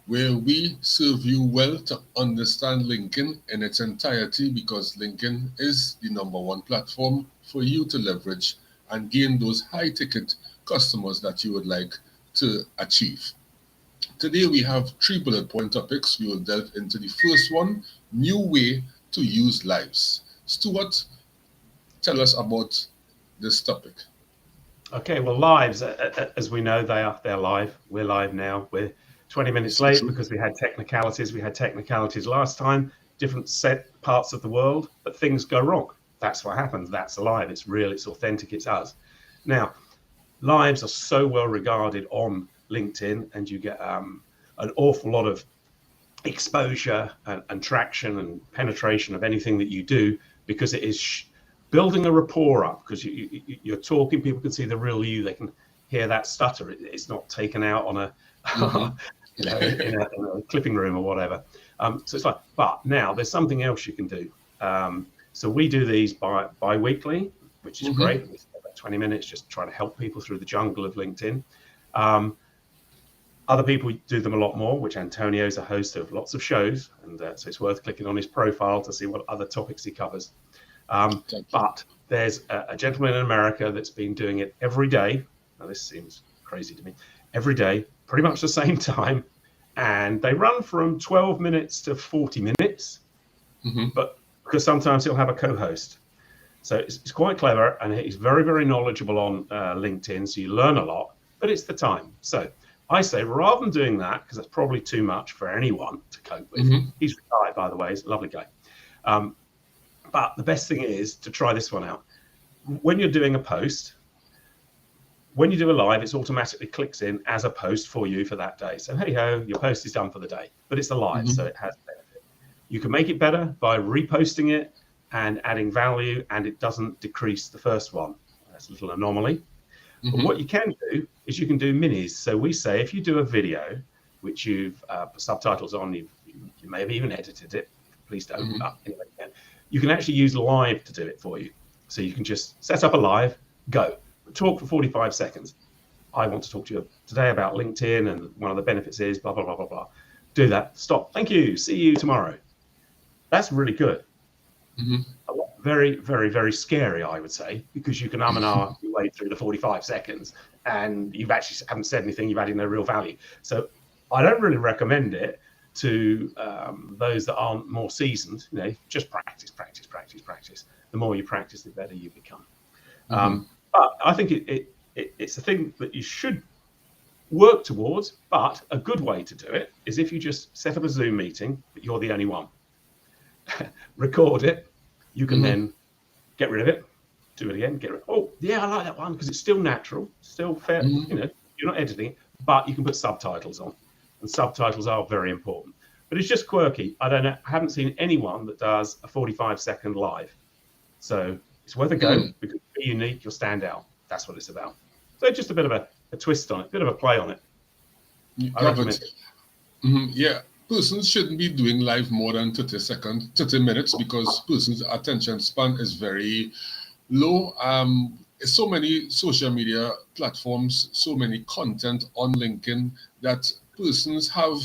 where we serve you well to understand LinkedIn in its entirety because LinkedIn is the number one platform for you to leverage and gain those high ticket customers that you would like to achieve. Today we have three bullet point topics. We will delve into the first one, new way to use lives. Stuart, tell us about this topic. Okay, well, lives, as we know, they're live. We're live now. We're 20 minutes So late true. because we had technicalities. We had technicalities last time, different set parts of the world, but things go wrong. That's what happens. That's live. It's real. It's authentic. It's us. Now, lives are so well regarded on LinkedIn, and you get an awful lot of exposure and traction and penetration of anything that you do because it is building a rapport up because you're talking, people can see the real you, they can hear that stutter, it's not taken out on a Mhm. in a clipping room or whatever. So it's like, but now there's something else you can do. So we do these bi-weekly, which is Mhm. great. We spend about 20 minutes just trying to help people through the jungle of LinkedIn. um, Other people do them a lot more, which Antonio's a host of lots of shows, and so it's worth clicking on his profile to see what other topics he covers. Thank you. But there's a gentleman in America that's been doing it every day. Now, this seems crazy to me. Every day, pretty much the same time, and they run from 12 minutes to 40 minutes, Mhm. but because sometimes he'll have a co-host. So it's quite clever, and he's very, very knowledgeable on LinkedIn, so you learn a lot, but it's the time. So I say, rather than doing that, because that's probably too much for anyone to cope with, Mhm. he's retired, by the way, he's a lovely guy. Um, but the best thing is to try this one out. When you're doing a post, when you do a live, it automatically clicks in as a post for you for that day. So hey ho, your post is done for the day, but it's a live, so Mhm. it has benefit. You can make it better by reposting it and adding value, and it doesn't decrease the first one. That's a little anomaly. But Mhm. what you can do is you can do minis. So we say if you do a video, which you've put subtitles on, you may have even edited it. Please don't. Mhm. Anyway, you can actually use live to do it for you. So you can just set up a live, go, talk for 45 seconds. I want to talk to you today about LinkedIn, and one of the benefits is blah, blah, blah, blah, blah. Do that. Stop. Thank you. See you tomorrow. That's really good. Mhm. Very, very, very scary, I would say, because you can and ah your way through the 45 seconds and you've actually haven't said anything, you've added no real value. So I don't really recommend it to those that aren't more seasoned. Just practice, practice, practice, practice. The more you practice, the better you become. Mhm. But I think it's a thing that you should work towards. But a good way to do it is if you just set up a Zoom meeting, but you're the only one, record it. You can Mhm. then get rid of it, do it again, get rid. Oh, yeah, I like that one because it's still natural, still fair. Mhm. You're not editing it, but you can put subtitles on, and subtitles are very important. But it's just quirky. I don't know. I haven't seen anyone that does a 45-second live, so it's worth a go Mm. because you're unique, you'll stand out. That's what it's about. So just a bit of a twist on it, a bit of a play on it. I Yeah, but recommend it. yeah, persons shouldn't be doing live more than 30 seconds, 30 minutes because persons' attention span is very low. So many social media platforms, so many content on LinkedIn that persons have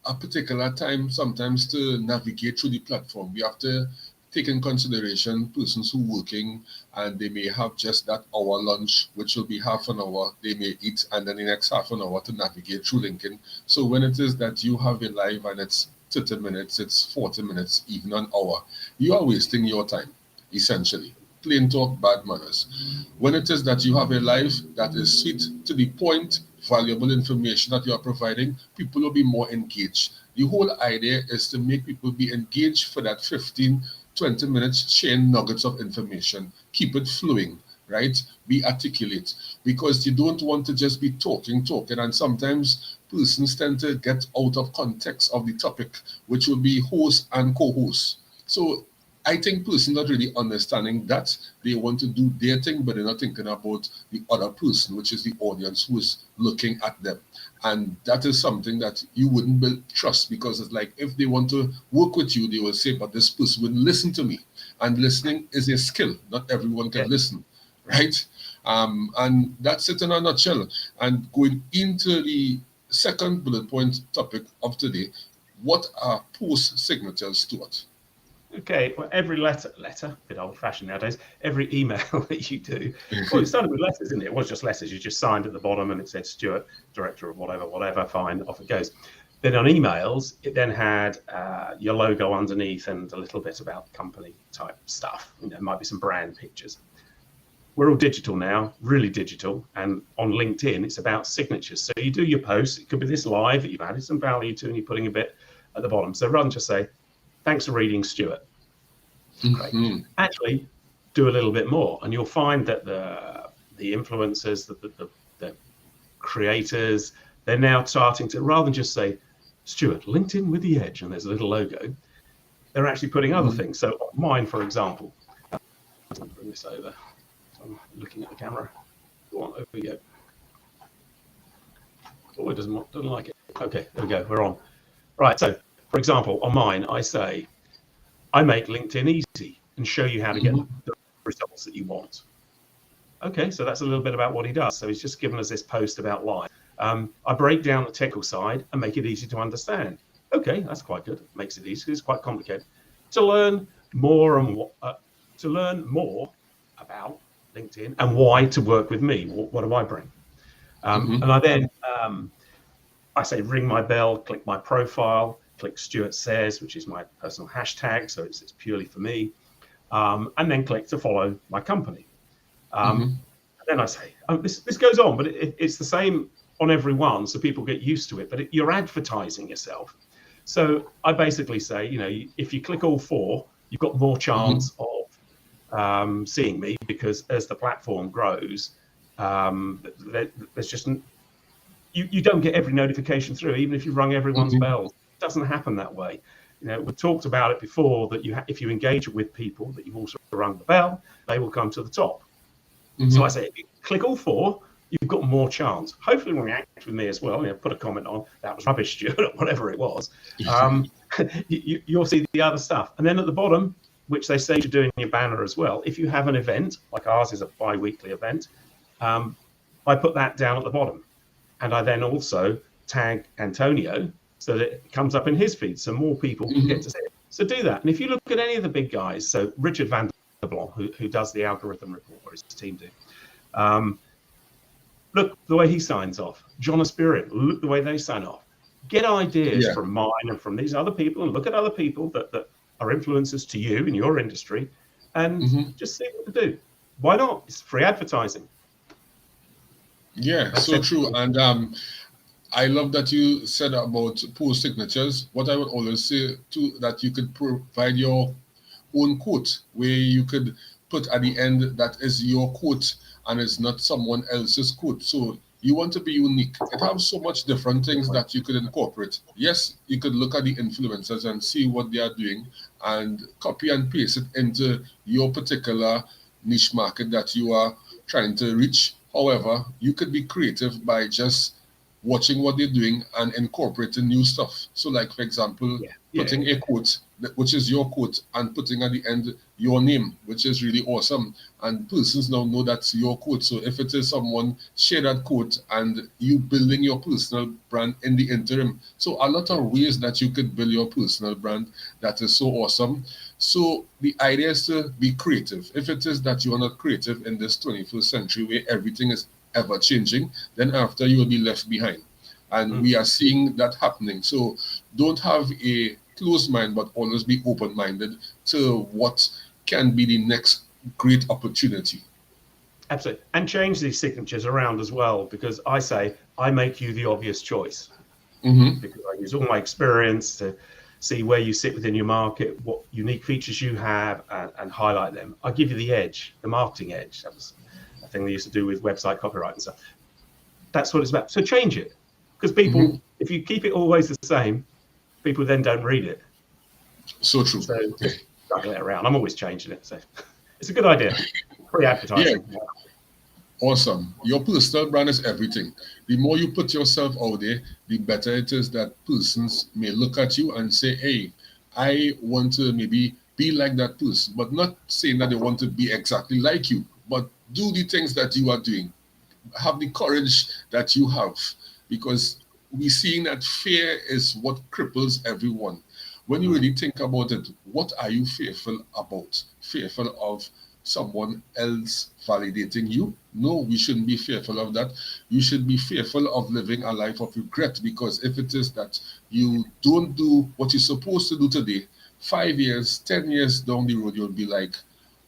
a particular time sometimes to navigate through the platform. We have to take in consideration persons who working and they may have just that hour lunch, which will be half an hour. They may eat and then the next half an hour to navigate through LinkedIn. So when it is that you have a live and it's 30 minutes, it's 40 minutes, even an hour, you are wasting your time, essentially. Plain talk, bad manners. When it is that you have a life that is sweet to the point, valuable information that you are providing, people will be more engaged. The whole idea is to make people be engaged for that 15, 20 minutes, sharing nuggets of information. Keep it flowing, right? Be articulate because you don't want to just be talking, and sometimes persons tend to get out of context of the topic, which will be host and co-host. So I think persons are really understanding that they want to do their thing, but they're not thinking about the other person, which is the audience who is looking at them. And that is something that you wouldn't build trust because it's like if they want to work with you, they will say, but this person wouldn't listen to me. And listening is a skill. Not everyone Yeah. can listen, right? And that's it in a nutshell. And going into the second bullet point topic of today. What are post signatures, Stuart? Okay, well, every letter, bit old-fashioned nowadays, every email that you do, well, it started with letters, didn't it? It was just letters. You just signed at the bottom and it said Stewart, director of whatever, fine, off it goes. Then on emails, it then had your logo underneath and a little bit about company type stuff. There might be some brand pictures. We're all digital now, really digital. And on LinkedIn, it's about signatures. So you do your post. It could be this live that you've added some value to and you're putting a bit at the bottom. So rather than just say, thanks for reading, Stewart. Mm-hmm. Actually, do a little bit more. And you'll find that the influencers, the creators, they're now starting to, rather than just say, Stewart, LinkedIn with the edge, and there's a little logo, they're actually putting other things. So mine, for example, I'll bring this over. I'm looking at the camera. Go on, over we go. Oh, it doesn't like it. Okay, there we go. We're on. Right. So, for example, on mine, I say, I make LinkedIn easy and show you how to get the results that you want. Okay, so that's a little bit about what he does. So he's just given us this post about live. I break down the technical side and make it easy to understand. Okay, that's quite good. Makes it easy. It's quite complicated. To learn more about LinkedIn and why to work with me. What do I bring? And I then I say ring my bell, click my profile, click Stewart Says, which is my personal hashtag, so it's purely for me, and then click to follow my company. And then I say, this goes on, but it's the same on every one, so people get used to it, but you're advertising yourself. So I basically say, if you click all four, you've got more chance of seeing me, because as the platform grows, there's just you don't get every notification through, even if you rung everyone's bells. It doesn't happen that way. We've talked about it before that if you engage with people that you've also rung the bell, they will come to the top. So I say, if you click all four, you've got more chance. Hopefully, when you act with me as well, put a comment on that was rubbish, Stewart, or whatever it was. You'll see the other stuff, and then at the bottom, which they say to do in your banner as well, if you have an event like ours is a bi-weekly event, I put that down at the bottom, and I then also tag Antonio so that it comes up in his feed, so more people get to see it. So do that. And if you look at any of the big guys, so Richard van der Blom, who does the algorithm report, or his team do, look the way he signs off. John Spirit, look the way they sign off. Get ideas from mine and from these other people, and look at other people that are influencers to you in your industry, and just see what to do. Why not? It's free advertising. Yeah, that's so true. And I love that you said about post signatures. What I would always say too, that you could provide your own quote, where you could put at the end that is your quote and it's not someone else's quote. So you want to be unique. It has so much different things that you could incorporate. Yes, you could look at the influencers and see what they are doing and copy and paste it into your particular niche market that you are trying to reach. However, you could be creative by just watching what they're doing and incorporating new stuff. So like, for example, putting a quote, which is your quote, and putting at the end your name, which is really awesome. And persons now know that's your quote. So if it is someone, share that quote, and you building your personal brand in the interim. So a lot of ways that you could build your personal brand that is so awesome. So the idea is to be creative. If it is that you are not creative in this 21st century where everything is ever changing, then after you will be left behind. And we are seeing that happening. So don't have a closed mind, but always be open-minded to what can be the next great opportunity. Absolutely. And change these signatures around as well, because I say, I make you the obvious choice. Because I use all my experience to see where you sit within your market, what unique features you have, and highlight them. I give you the edge, the marketing edge. That was a thing they used to do with website copyright and stuff. That's what it's about. So change it. Because people, if you keep it always the same, people then don't read it. So true. So just juggle it around. I'm always changing it. So it's a good idea. Free advertising. Yeah. Awesome. Your personal brand is everything. The more you put yourself out there, the better it is that persons may look at you and say, hey, I want to maybe be like that person, but not saying that they want to be exactly like you, but do the things that you are doing. Have the courage that you have, because we're seeing that fear is what cripples everyone. When you really think about it, what are you fearful about? Fearful of someone else validating you? No, we shouldn't be fearful of that. You should be fearful of living a life of regret, because if it is that you don't do what you're supposed to do today, 5 years, 10 years down the road, you'll be like,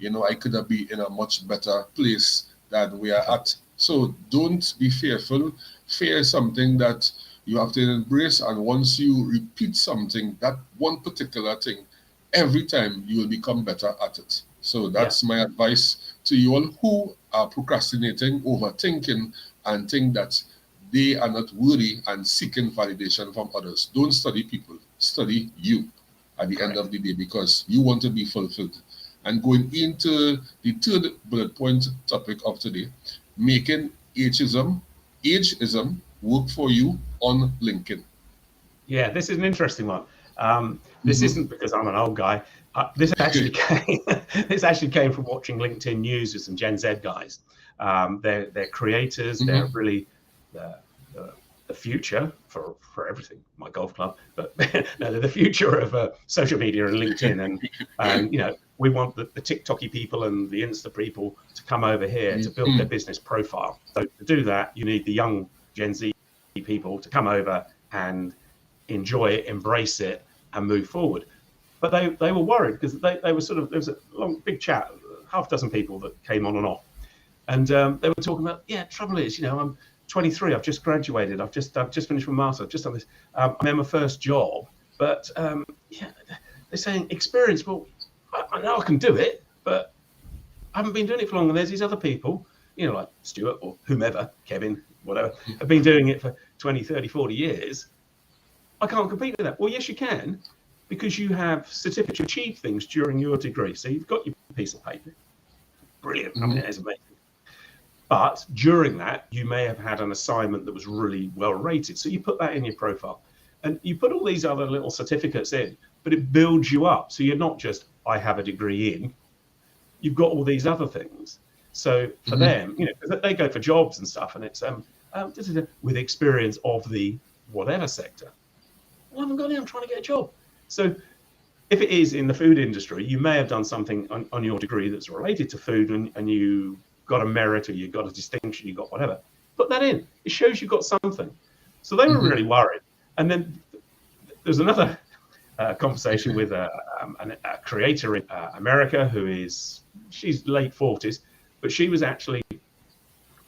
I could have been in a much better place than we are at. So don't be fearful. Fear is something that you have to embrace. And once you repeat something, that one particular thing, every time you will become better at it. So that's my advice to you all who are procrastinating, overthinking, and think that they are not worthy and seeking validation from others. Don't study people, study you at the end of the day, because you want to be fulfilled. And going into the third bullet point topic of today, making ageism work for you on LinkedIn. Yeah, this is an interesting one. This isn't because I'm an old guy. This actually came from watching LinkedIn News with some Gen Z guys. They're creators. They're really the future for everything. My golf club, but no, they're the future of social media and LinkedIn. And we want the TikToky people and the Insta people to come over here to build their business profile. So to do that, you need the young Gen Z people to come over and enjoy it, embrace it, and move forward. But they were worried because they were there was a big chat, half a dozen people that came on and off, and they were talking about, trouble is, I'm 23, I've just graduated, I've just finished my master's, I've just done this, I'm in my first job, but they're saying experience. Well, I know I can do it, but I haven't been doing it for long, and there's these other people, like Stewart or whomever, Kevin, whatever, have been doing it for 20, 30, 40 years. I can't compete with that. Well, yes, you can, because you have certificates, you achieve things during your degree. So you've got your piece of paper. Brilliant. I mean, it is amazing. But during that, you may have had an assignment that was really well rated. So you put that in your profile. And you put all these other little certificates in, but it builds you up. So you're not just, I have a degree in. You've got all these other things. So for them, they go for jobs and stuff, and it's with experience of the whatever sector. Well, I haven't got any, I'm trying to get a job. So if it is in the food industry, you may have done something on your degree that's related to food, and you got a merit, or you got a distinction, you got whatever. Put that in. It shows you got something. So they were really worried. And then there's another conversation with a creator in America she's late 40s, but she was actually,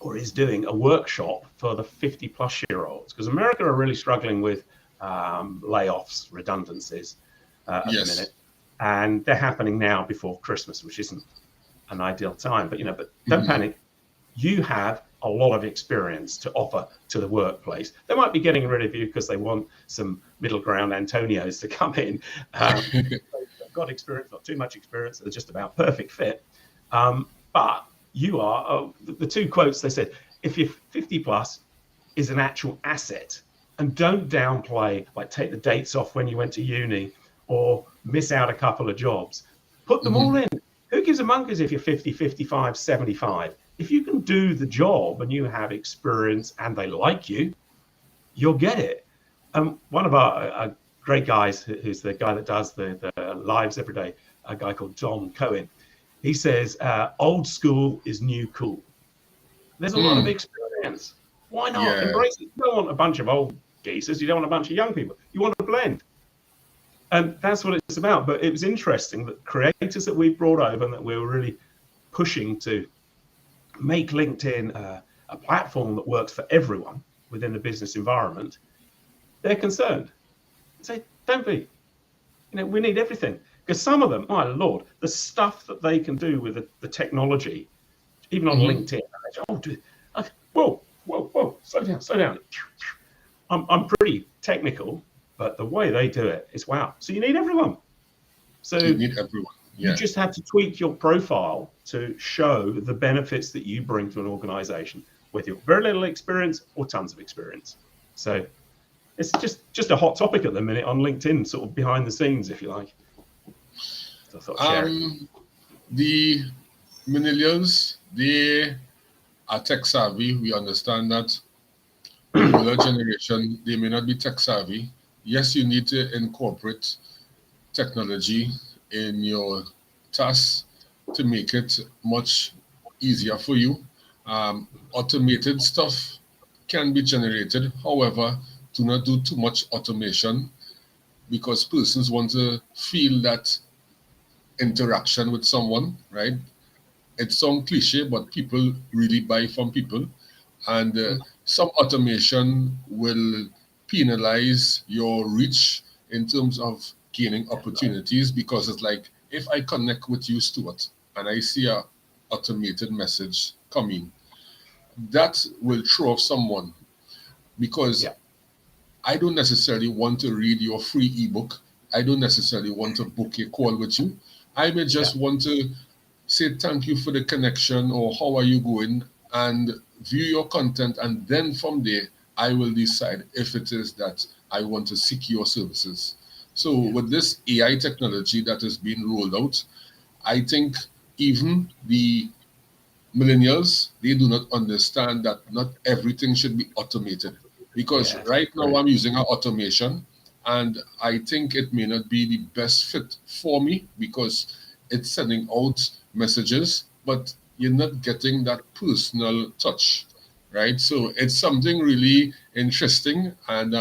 or is doing, a workshop for the 50+ year olds, because America are really struggling with layoffs, redundancies at the minute, and they're happening now before Christmas, which isn't an ideal time. But don't panic. You have a lot of experience to offer to the workplace. They might be getting rid of you because they want some middle ground Antonios to come in. They've got experience, not too much experience. They're just about perfect fit. But you are, the two quotes they said, if you're 50+ is an actual asset. And don't downplay, like take the dates off when you went to uni or miss out a couple of jobs. Put them all in. Who gives a monkeys if you're 50, 55, 75? If you can do the job and you have experience and they like you, you'll get it. One of our great guys, who's the guy that does the lives every day, a guy called John Cohen, he says, old school is new cool. There's a lot of experience. Why not? Embrace it. You don't want a bunch of old geezers. You don't want a bunch of young people. You want a blend. And that's what it's about. But it was interesting that creators that we brought over and that we were really pushing to make LinkedIn a platform that works for everyone within the business environment, they're concerned. Say, don't be. We need everything. Because some of them, my Lord, the stuff that they can do with the technology, even on LinkedIn, whoa, slow down. I'm pretty technical, but the way they do it is wow. So you need everyone. So you need everyone. Yeah. You just have to tweak your profile to show the benefits that you bring to an organization, whether you've very little experience or tons of experience. So it's just a hot topic at the minute on LinkedIn, sort of behind the scenes, if you like. So I thought I'd share it. The millennials, they are tech savvy. We understand that. the older generation, they may not be tech savvy. Yes, you need to incorporate technology in your tasks to make it much easier for you. Automated stuff can be generated. However, do not do too much automation because persons want to feel that interaction with someone, right? It sounds cliche, but people really buy from people. And some automation will penalize your reach in terms of gaining opportunities because it's like if I connect with you, Stuart, and I see a automated message coming, that will throw off someone because Yeah, I don't necessarily want to read your free ebook. I don't necessarily want to book a call with you. I may yeah, just want to say thank you for the connection or how are you going and view your content, and then from there I will decide if it is that I want to seek your services. So yeah, with this AI technology that is being rolled out, I think even the millennials, they do not understand that not everything should be automated, because yeah. right now Great. I'm using an automation and I think it may not be the best fit for me because it's sending out messages but you're not getting that personal touch, right? So it's something really interesting, and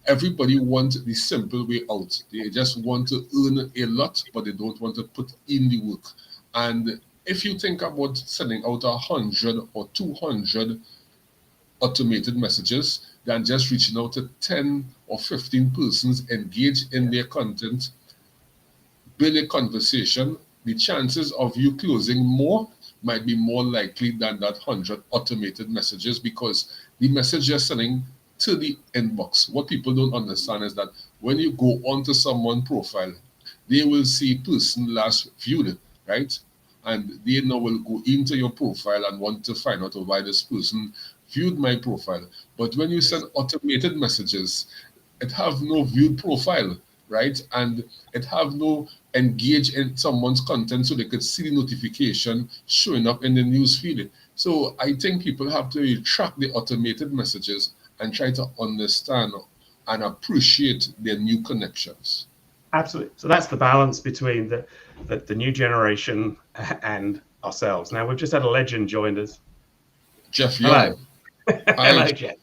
everybody wants the simple way out. They just want to earn a lot, but they don't want to put in the work. And if you think about sending out 100 or 200 automated messages than just reaching out to 10 or 15 persons engaged in Yeah, their content, build a conversation, the chances of you closing more might be more likely than that 100 automated messages because the message you're sending to the inbox. What people don't understand is that when you go onto someone's profile, they will see person last viewed, right? And they now will go into your profile and want to find out why this person viewed my profile. But when you send yes, automated messages, it have no viewed profile, right? And it have no engage in someone's content so they could see the notification showing up in the news feed. So I think people have to track the automated messages and try to understand and appreciate their new connections. absolutely. So that's the balance between the new generation and ourselves. Now we've just had a legend joined us. Jeff Hello, Young, hi, hello, Jeff.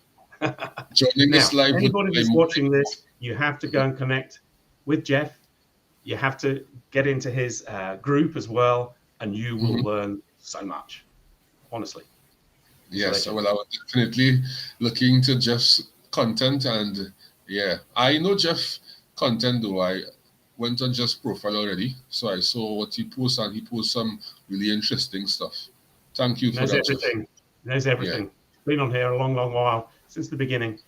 joining us Now, live with anybody my that's watching this, you have to go and connect with Jeff. You have to get into his group as well, and you will Mhm. learn so much. Honestly, he's a Yes, legend. well, I was definitely looking to Jeff's content, and yeah, I know Jeff content though. I went on Jeff's profile already, so I saw what he posts, and he posts some really interesting stuff. Thank you for Knows that, Jeff. everything. Knows Yeah. everything. Been on here a long, long while since the beginning,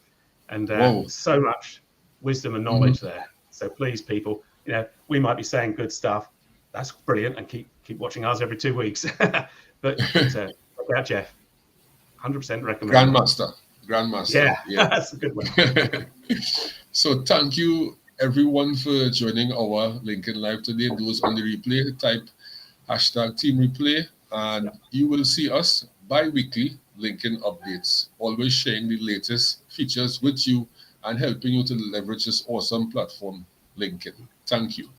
and Whoa. so much wisdom and Hmm. knowledge there. So please, people, we might be saying good stuff. That's brilliant, and keep watching us every 2 weeks. but check out Jeff. 100% recommend. Grandmaster. Grandmaster. Yeah, Yeah. that's a good one. So thank you everyone for joining our Lincoln Live today. Those on the replay, type hashtag team replay, Yeah, and you will see us bi-weekly Lincoln updates, always sharing the latest features with you and helping you to leverage this awesome platform, Lincoln. Thank you.